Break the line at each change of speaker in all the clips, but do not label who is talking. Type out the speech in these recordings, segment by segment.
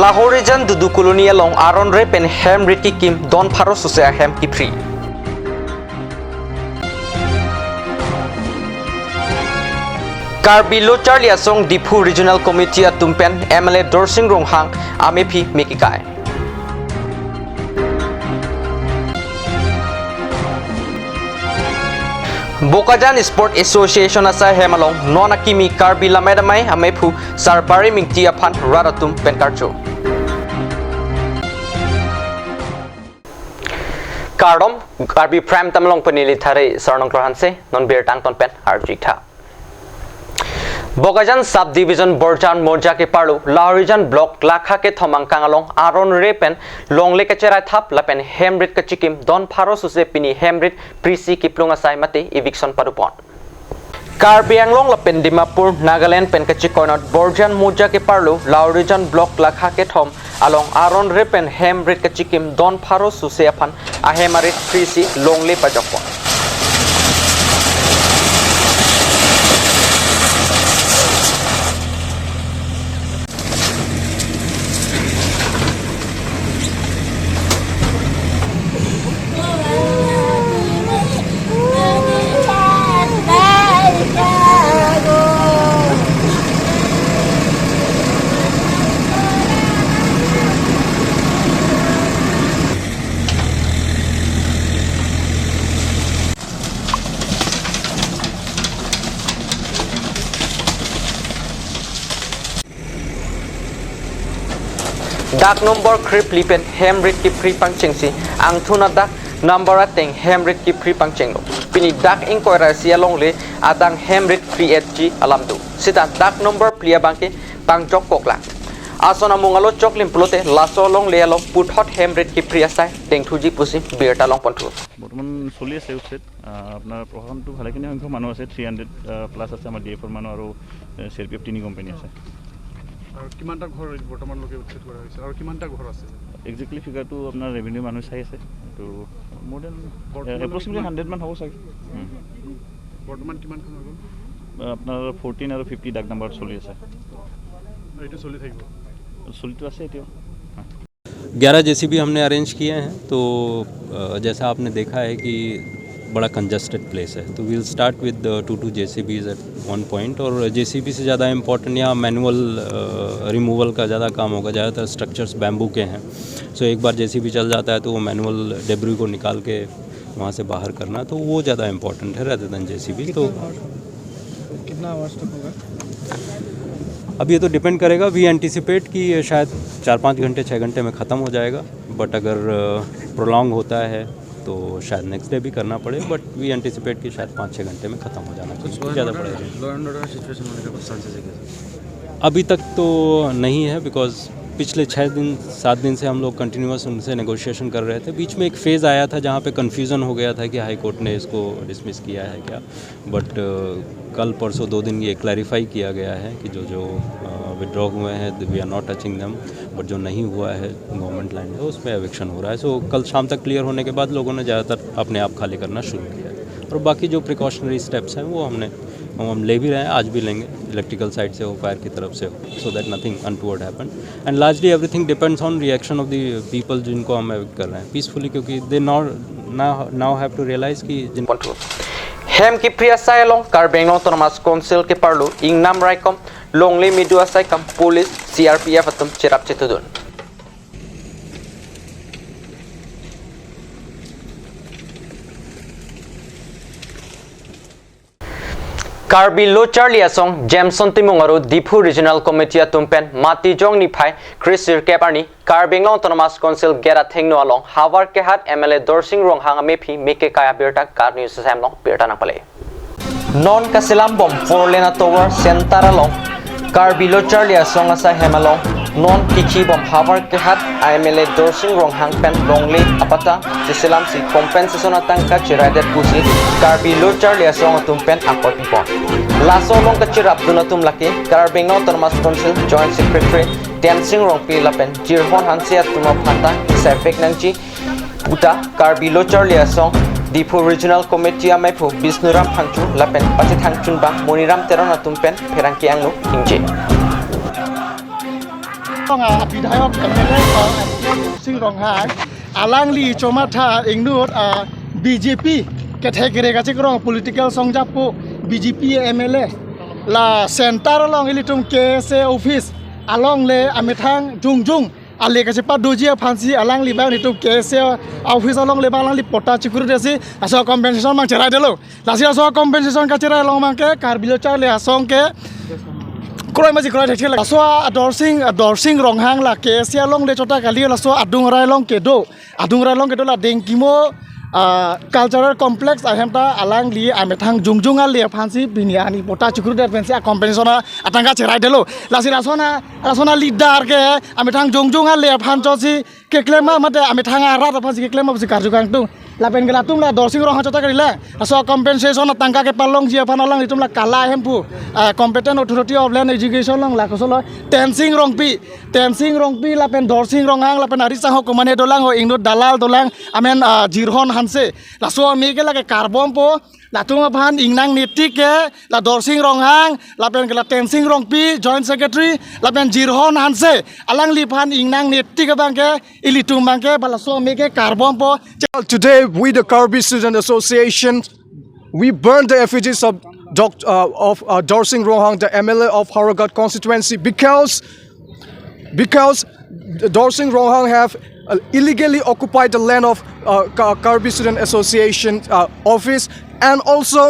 Lahorijan dudu kolonia long aron re pen hem riki kim don pharo suse hem kipri. Karbi lo Charlie Asong Dipu Regional Committee at Tumpen MLA Dorsing Ronghang Amepi Mikikai. Bokajan Sport Association asa hemalong non akimi Karbi lamedamai amepu sarpari mingti apan radatum penkarcho. Kardom Karbi Prime tamlong panili thare sarnong krohanse non bertang ton pen arjita. Bokajan Subdivision Borjan Moja ke parlu Lahorijan Block Lakha ke thomang kangalong aron repen longle ke cherai thap lapen hemrit ke chikim don pharo suse pini hemrit prisi kiplunga sai mate eviction padupon Karbi Anglong lapen Dimapur Nagaland pen ke chikonot Borjan Moja ke parlu Lahorijan Block Lakha ke thom along aron repen hemrit ke chikim don pharo suse aphan ahemarit prisi longle pajokpon Dak number krip lipen hemrit ki pri pangchengsi ang thuna dak number ateng hemrit ki pri pangchenglo pini dak inquiry sialong le adang hemrit create ji alamdu sita dak number plia bangke pangjok kokla asona mungalo choklim plote laso long le along put hot hemrit ki pri asai tengthuji pusi beerta long panthu
বৰ্তমান চলি আছে উচ্ছেদ আপোনাৰ প্ৰশাসনটো ভালেখিনি সংখ্যক মানুহ আছে 300 plus আছে আমাৰ ডিএফৰ মানুহ আৰু চিআৰপিএফ তিনি কোম্পানী আছে
আৰু কিমানটা ঘৰ বৰ্তমান লোকে উচ্ছেদ কৰা হৈছে আৰু কিমানটা ঘৰ আছে
এক্সেক্টলি ফিগাৰটো আপোনাৰ ৰেভিনিউ মানুহ চাই আছে তো মোৰ দেন এপ্ৰক্সিমেটলি 100 মান হ'ব চাগে
বৰ্তমান কিমানখন হৈ গ'ল
আপোনাৰ 14 আৰু 50 ডাক নাম্বাৰ চলি আছে
এইটো চলি থাকিব
চলিটো আছে এতিয়া
11 जेसीबी हमने अरेंज किए हैं तो जैसा आपने देखा है कि बड़ा कंजस्टेड प्लेस है तो we'll start with 2 JCBs at one point और जेसीबी से ज़्यादा इम्पोर्टेंट यहाँ मैनुअल रिमूवल का ज़्यादा काम होगा ज़्यादातर स्ट्रक्चर्स बैम्बू के हैं सो एक बार जेसीबी चल जाता है तो वो मैनुअल डेब्री को निकाल के वहाँ से बाहर करना तो वो ज़्यादा इम्पोर्टेंट है रेदर देन जेसीबी तो
कितना आवर्स तक होगा
अब ये तो डिपेंड करेगा वी एंटिसिपेट कि शायद 4-5 घंटे 6 घंटे में ख़त्म हो जाएगा बट अगर प्रोलॉन्ग होता है तो शायद नेक्स्ट डे भी करना पड़े बट वी एंटिसिपेट कि शायद 5-6 घंटे में ख़त्म हो जाना चाहिए ज़्यादा पड़ेगा
लॉ एंड ऑर्डर सिचुएशन होने का कुछ चांसेस है
अभी तक तो नहीं है बिकॉज पिछले 7 दिन से हम लोग कंटिन्यूस उनसे नेगोशिएशन कर रहे थे बीच में एक फ़ेज़ आया था जहाँ पे कन्फ्यूज़न हो गया था कि हाई कोर्ट ने इसको डिसमिस किया है क्या बट कल परसों 2 दिन ये क्लैरिफाई किया गया है कि जो विड्रॉ हुए हैं we are not touching them but जो नहीं हुआ है गवर्नमेंट लैंड है उसमें एविक्शन हो रहा है सो कल शाम तक क्लियर होने के बाद लोगों ने ज़्यादातर अपने आप खाली करना शुरू किया है और बाकी जो प्रिकॉशनरी स्टेप्स हैं वो हम ले भी रहे हैं आज भी लेंगे इलेक्ट्रिकल साइड से हो फायर की तरफ से हो so that nothing untoward happen and largely everything depends on reaction of the people जिनको हम एविक्ट कर रहे हैं पीसफुली क्योंकि दे नाउ हैव टू रियलाइज कि
Hem ki priya sai long Karbeng Autonomous Council ke parlu ing nam rai kom longli midua sai kam police CRPF atum chirap chetudun Karbi lo Charlie Asong Jameson Timungaru Dipu Regional Committee atumpen Mati Jong Niphai Chris Sirkeparni Karbeng Autonomous Council gera thengno along Havar ke hat MLA Dorsing Ronghang amepi meke kaya birta kar news samlong birta na pale Non kasilam bom 4 lane tower center along Karbi lo Charlie Asong asa hemalong non kiki bom Havar ke hat MLA Dorsing Ronghang pen longli apata silam si compensation atang ka chiradet pusi Karbi lo Charlie Asong atumpen akot pon Laso long kachirap dunatum laki Karbeng Autonomous Council Joint Secretary Dancing Rongpi lapen Jirhon Hansia tuma phanta Sefek nangchi Puta Karbi lo Charlie Asong Dipu Regional Committee amaipu Bisnuram Hangchu lapen Pati Hangchun ba Moniram Teron atumpen Perangki anglu hingje
বিধায়ক MLA সিং রংহাং আলাংলি চমাথা ইংনুট BJP category ka chikrong political songjapo BJP MLA la center along ilitum KSA office along le amithang jungjung ale ka chipa dojia phansi alang li bang litum KSA office along le balang li pota chikuru desi aso compensation mang cherai delo lasi aso compensation ka cherai long mang ke Karbi char le asong ke kroi maji kroi thekhe la so adorsing ronghang la KSA long le chota kali la so adungrai long kedo la dengkimo cultural complex ahemta alang li amethang jungjunga le phansi biniani pota chukru der pensi compensation atanga cherai delo lasi rasona leader ke amethang jungjunga le phanchosi keklema mate amethang arat phansi keklema bisi karjukang tu lapen gela tum la dorsing roh chota karila aso compensation atanga ke palong jia panalang itum la kala hempu competent authority of land education long la kosolo tensing rongpi lapen dorsing ronghang lapen arisang ho komane dolang ho ingno dalal dolang amen jirhon hanse la so mi ke la ke carbon po la tunga phan ingnang niti ke la dorsing ronghang lapen gela tensing rongpi joint secretary lapen jirhon hanse alang li phan ingnang niti ke bangke ilitum bangke bala so mi ke carbon po.
Today, we, the Karbi Student Association, we burned the effigies of Dorsing Rohang, the MLA of Haragat constituency, because Dorsing Rohang have illegally occupied the land of Karbi Student Association office, and also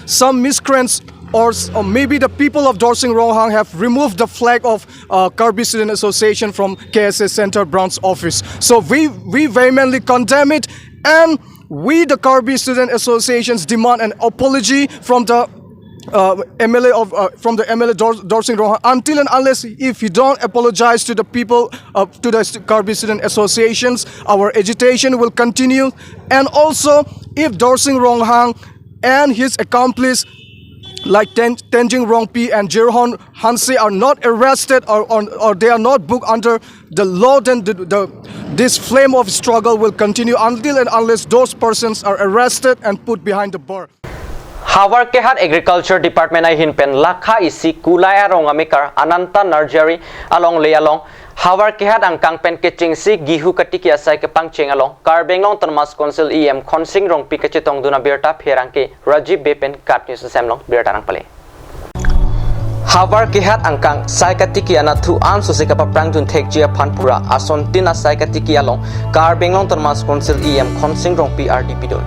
some miscreants or maybe the people of Dorsing Rohang have removed the flag of Karbi Student Association from KSA Center branch office. So we vehemently condemn it, and we, the Karbi Student Associations, demand an apology from the MLA Dorsing Rohang. Until and unless if you don't apologize to the people to the Karbi Student Associations, our agitation will continue. And also, if Dorsing Rohang and his accomplice like Tenjing Rongpi and Jirhon Hanse are not arrested or they are not booked under the law, then this flame of struggle will continue until and unless those persons are arrested and put behind the bar.
Hawar Kehat Agriculture Department ay hinpen lakha isi kulay arong amikar ananta nursery along layalong Hawar Kehat ang kangpen keching si gihu katiki asay ke pangcheng along Karbeng long Tanmas Council EM Khonsing rong pikachitong duna birta pherang ke Rajiv Bepen kat news semlong birta rang pale Hawar Kehat ang kang sai katiki anathu an susi kapaprang dun thekjia phanpura ason tin asay katiki along Karbeng long Tanmas Council EM Khonsing rong PRDP don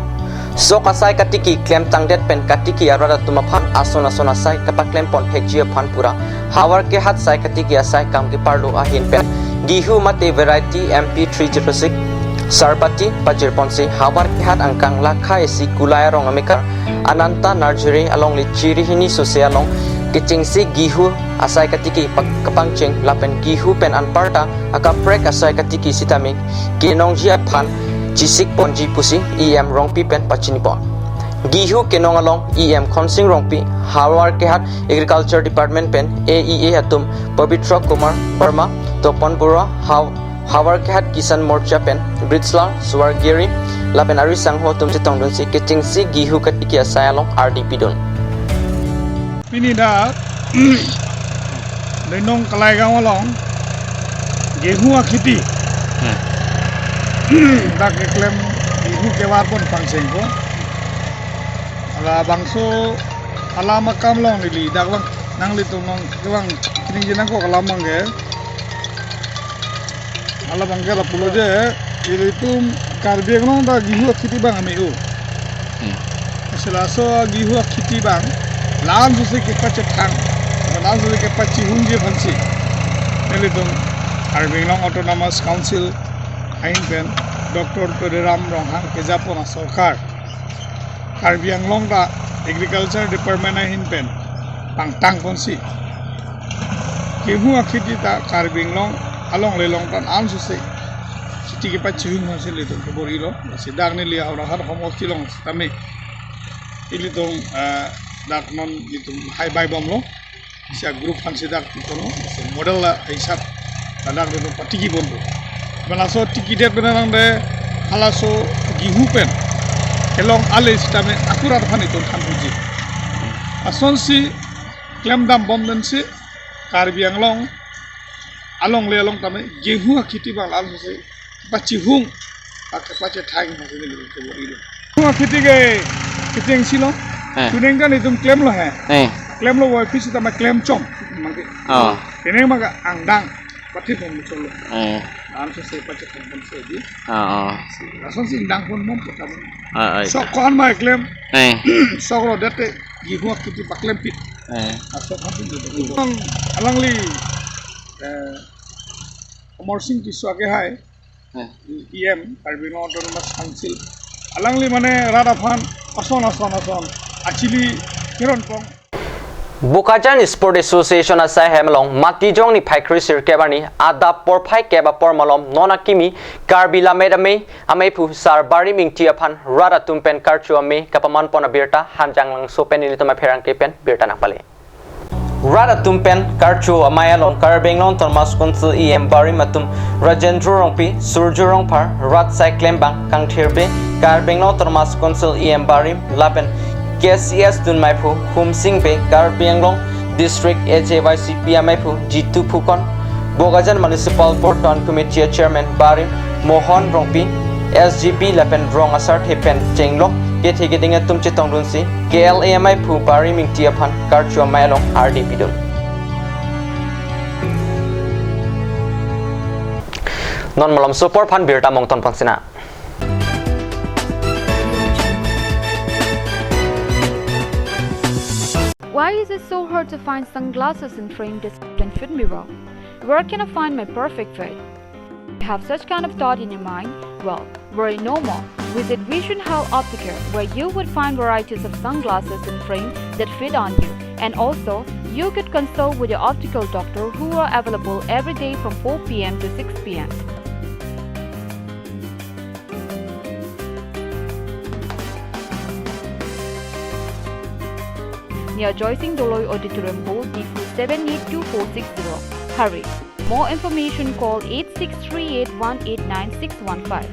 so kasai katiki claim tangdet pen katiki arada tumaphan asona sai kapaklem pon thekjia phanpura Hawar Kehat sai katiki asai kam ki parlo ahin pen gihu mate variety MP306 Sarbati Pajir Ponsi Hawar Kehat angkang lakha esi kulay rong amikar ananta nursery along li chiri hini sose along kiching si gihu asai katiki kapangcheng lapen gihu pen anparta akaprek asai katiki sitamik kinong jia phan Jisik pon ji pusi EM rongpi pen pachini pon gihu kenong along EM Khonsing rongpi Hawar Kehat Agriculture Department pen AEA atum Pavitra Kumar Parma Topon Bura Hawar Kehat Kisan Morcha pen Britsla Swargiri lapen arisang ho tum chitong don si kiching si gihu katiki asai along RDP don
pinida lenong kalai gang along gehu akhiti dak klaim ibu kewar pun pangseng ko ala bangso ala makam long li dak bang nang li tu nong kewang kini jinang ko kala mangge ala bangge la pulo je itu Karbi long da gihu khiti bang ame u selaso gihu khiti bang lan susi ke pacetang lan susi ke pacihung je phansi neli tu Karbi long Autonomous Council ain pen Dr. Toderam Ronghang Kejapona Sarkar Karbi Anglong da Agriculture Department ain pen pangtang konsi kehu akhiti ta Karbi Anglong along lelong tan an susi siti ke pachihung hanse le to bori lo sidang ni lia ora har homo kilong tame ili to dak non itu hai bai bom lo sia group hanse dak to model la hisab dak do patiki bondo Malaso tikidet benarang de halaso gihu pen elong ale sitame akurat phani ton khambuji ason si claim dam bom den si Karbi Anglong along le along tame gehu khiti bang lan se pachi hung ak pachi thang ma se le ko ilo hung khiti ge khiti silo tuning kan itu claim lo hai claim lo wa fisi tama claim chom mangke ini maga angdang pati pun cholo an se pachi thang se di langsung sing dang pun mom tamu so kon ma claim so lo dete gehu khiti pa claim pit asok kan itu alang li Morsing kisu age hai EM Karbi Autonomous Council alangli mane radafan ason actually kiron pong
Bukajan Sport Association asai hemalong matijong ni phai krisir kebani ada por phai keba por malom nona kimi Karbi la medame ame pu sar bari mingti aphan rada tumpen karchu ame kapaman pona birta hanjang lang sopen ni toma pherang kepen birta nakpale Rada tumpen karchu amayalong Karbinglong Thomas Council EM bari matum Rajendro Rongpi Surju Rongpar Rat Cyclem Bang Kang Thirbe Karbinglong Thomas Council EM bari lapen KCS Dun Maipu Hum Singbe Karbinglong District HAYC PMaipu G2 Phukon Bogajan Municipal Board on Committee Chairman bari Mohan Rongpi SGP lapen Rong Asar Hepen Chenglok Keti gedinga tumche tongdunsi KLAMI pu bari mingti aphan karchu amayalong RDP dun non malam support phan birta mongton pangsina
Why is it so hard to find sunglasses in frame display fit me well? Where can I find my perfect fit? You have such kind of thought in your mind? Well, worry no more. Visit Vision Health Optical, where you would find varieties of sunglasses in frame that fit on you. And also, you could consult with your optical doctor who are available every day from 4 p.m. to 6 p.m. Near Joycing Doloy Auditorium Hall, D4 782460. Hurry! More information call 8638189615.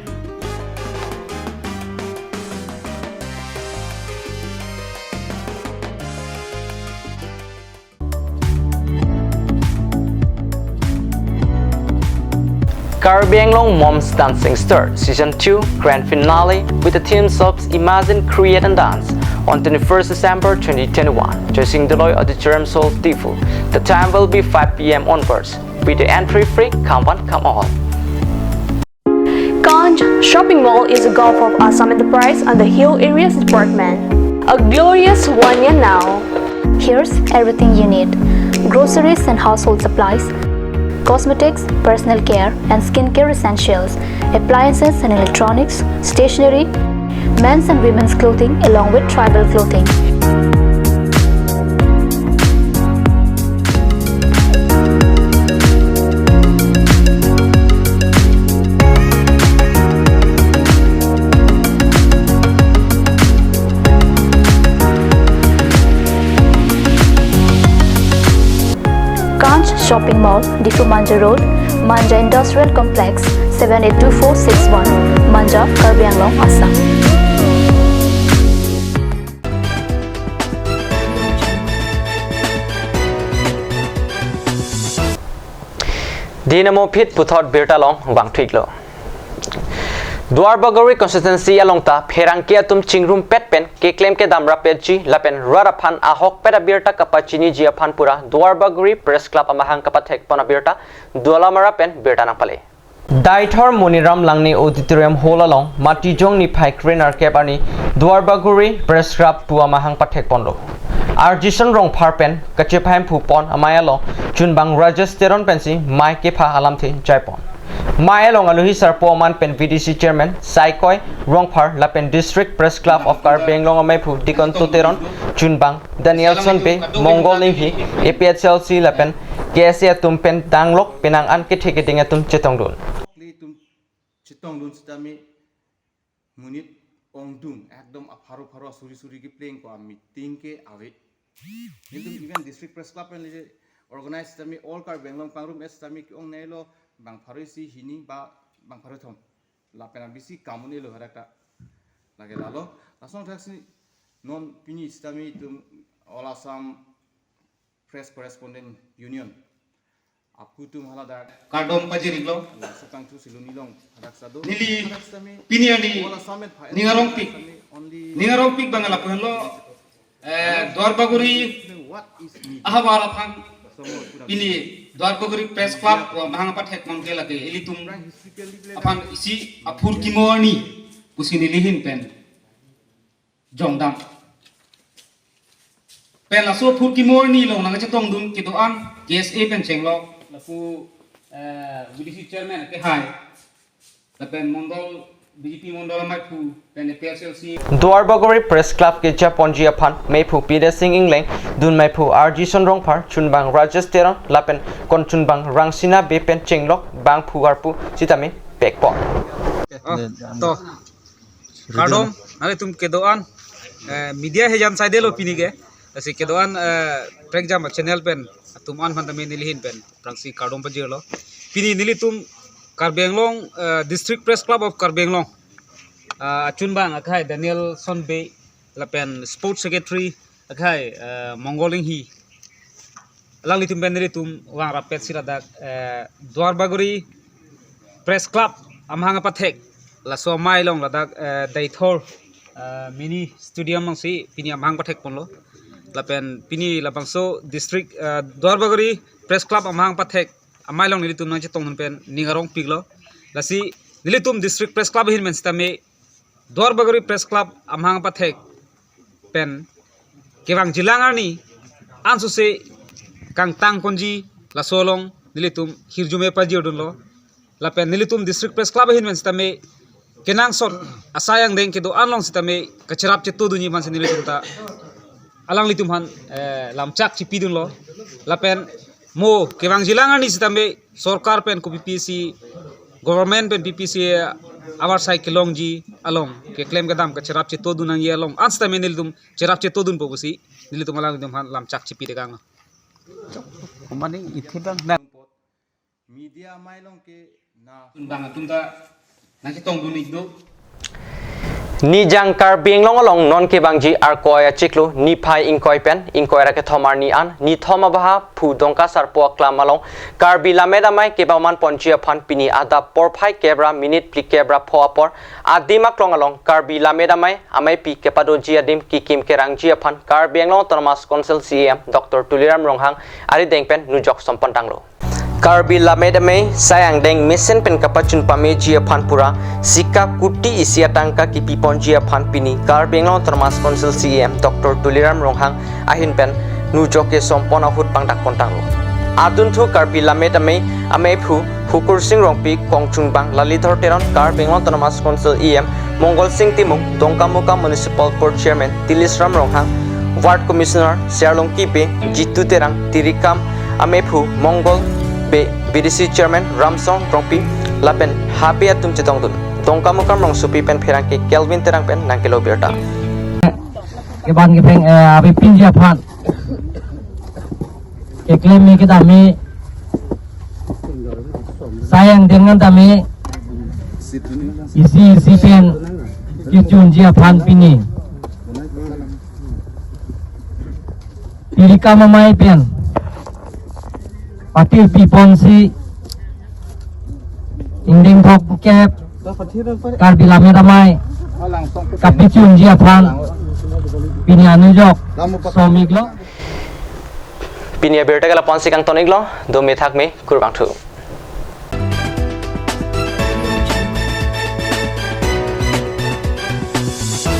Karbianglong Moms Dancing Star Season 2 Grand Finale with the themes of Imagine, Create and Dance on 21st December 2021, Joycing Deloy Auditorium Seoul, Tifu. The time will be 5 p.m. onwards. With the entry free, come one, come all.
Ganj Shopping Mall is a Gulf of Assam enterprise and the Hill Areas Department. A glorious 1 year now.
Here's everything you need: groceries and household supplies, cosmetics, personal care and skincare essentials, appliances and electronics, stationery, men's and women's clothing along with tribal clothing. Shopping Mall, Difu Manja Road, Manja Industrial Complex, 782461, Manja, Karbi Anglong, Assam.
Dinamo Pit Puthot Birtalong Wang Twiglo Dwarbagori constituency alongta Pherangkia tum chingrum petpen ke claim ke damra petji lapen raraphan ahok pera birta kapachini jia phanpura Dwarbagori press club amahang kapathek pona birta dualamara pen birta napale Daithor Muniram Langni Auditorium Hall along Matijong ni phai trainer kepani Dwarbagori press club pu amahang pathek pondo Arjison rong parpen kachepham phupon amayalo chunbang registeron pensi mai ke pha alamthi jaipon Mai along aluhi sarpo man pen VDC chairman Saikoi Rongphar Lapen District Press Club of Karbianglong Amaipu Dikon Tuteron Chunbang Danielson Pe Mongol Ninghi APHLC Lapen KSA Tumpen Danglok Penang An ke theke tum Chetongdun
Chetongdun stami munit ongdum ekdom apharo pharo suri ki playing ko meeting ke ave কিন্তু even district press club and organize stami all Karbianglong pangrum stami ki ong nelo bang farisi hini ba bang farothom la pena bisi kamuni lo haraka lage lalo asong taxi non pini stami tum all Assam press correspondent union Apu tu malah dah
Kardom pajiri lo.
Sukang tu silu nilong raksado.
Nili piniani ningarong pik bangala puhan lo. Dwarbaguri ahawala phang ini Dwarbaguri Press Club mahanga pathek mangke lake ilitum apan isi apur kimoni pusini lihin pen jongdam pen la so phur kimoni lo nang chetong dun kidoan KSA pen chenglo lapu BDC chairman ke hai lapen mondol BJP mondol mai phu pen PSLC
Dwarbagori Press Club ke Japonji aphan meipu pide sing ingleng dun meipu RG sonrong par chunbang Rajasthan lapen kon chunbang rangsina be pen chenglok bang phuarpu chitami pekpo
to kardom ale tum kedoan media hejan side lo pini ke asi kedoan prexam channel pen tum an phan tami nilihin pen prangsi kardom pajelo pini nili tum Karbenglong District Press Club of Karbenglong Chunbang akai Daniel Sonbe lapen Sports Secretary akai Mongoling hi langli tum benri tum wang rapet siradak Dwarbaguri Press Club amhanga pathek la so mai long ladak daithor mini stadium mang si pini amhang pathek ponlo lapen pini lapangso district Dwarbaguri Press Club amhang pathek amai long nilitum nang chetong pen ningarong piglo lasi nilitum district press club hin men stame Dwarbagori Press Club amhang pathek pen kewang jilangarni ansu se kang tang konji la solong nilitum hirjume pajiodun lo la pen nilitum district press club hin men stame kenang sot asayang deng kedo anlong stame kacharap chetu dunyi man nilitum ta alang litum han lamchak chipidun lo la pen mo kewang jilangan ni sitambe sorkar pen ko PPC government pen PPC awar sai kilong ji along ke claim gadam ka cherap che todun ang yelong ansta menil dum cherap che todun po busi nili tum alang dum han lam chak chipi degang kumani ithibang na
media mailong ke na
bang tumta nang chetong dun igdo
ni jang Karbi long along non ke bangji ar koya chiklu ni phai inkoi pen inkoi ra ke thomar ni an ni thoma baha phu dongka sarpo klam along Karbi lameda mai ke baman ponchia phan pini ada por phai kebra minute pli kebra pho apor adima klong along Karbi lameda mai amai pi ke pado ji adim ki kim ke rang ji phan Karbi long Thomas Council CM Dr Tuliram Ronghang ari deng pen nujok sompon tanglo Karbi lameda mai sayang deng mesen pen kapachun pame ji phan pura sika kuti isia tangka ki pipon ji phan pini Karbi long Thomas Council CM Dr Tuliram Ronghang ahin pen nujok ke sompon ahut pangdak pontanglo adun thu Karbi lameda mai amai phu hukur sing rongpi kongchung bang lalithor teron Karbi long Thomas Council EM Mongol Singh Timung Dongkamuka Municipal Board Chairman Tilisram Ronghang Ward Commissioner Serlong Kipe Jitu Terang Tirikam amai phu Mongol BDC Chairman Ramsong Rongpi lapen happy atum chetong dun Dongkamukam rong supi pen pherang ke Kelvin terang pen nang kilo berta
ke ban ke peng abi pinja phan ke claim me ke dami sayang dengan dami isi pen ke junjia phan pini pirika mamai pen Patil pipon si inding thok kep Karbi lameda mai kapicun jia phan pinyanu jok somiglo
pinia berta kala ponsi kang toniklo do me thak me kurbang thu